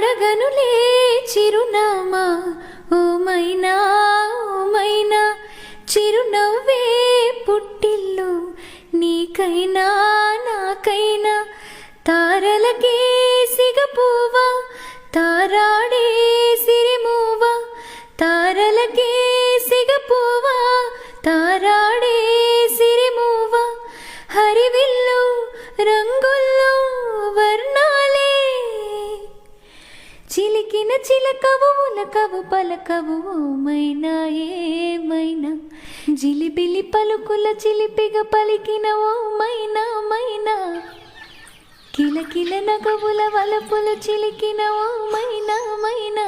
అడగనులే చిరునామా ఓ మైనా ఓ మైనా చిరునవ్వే పుట్టిల్లు నీకైనా నాకైనా తారలకే సిగపువ్వా తారాడే సిరిమువ్వా తారలకే సిగపువ్వా తారాడే సిరిమువ్వా హరివిల్లు రంగుల్లో వర్ణాలే చిలికిన చిలకవు ఉలకవు పలకవు ఓ మైనా ఏమైనా జిలిబిలి పలుకుల చిలిపిగ పలికిన ఓ మైనా మైనా కిలకిల నగవుల వలపులు చిలికిన ఓ మైనా మైనా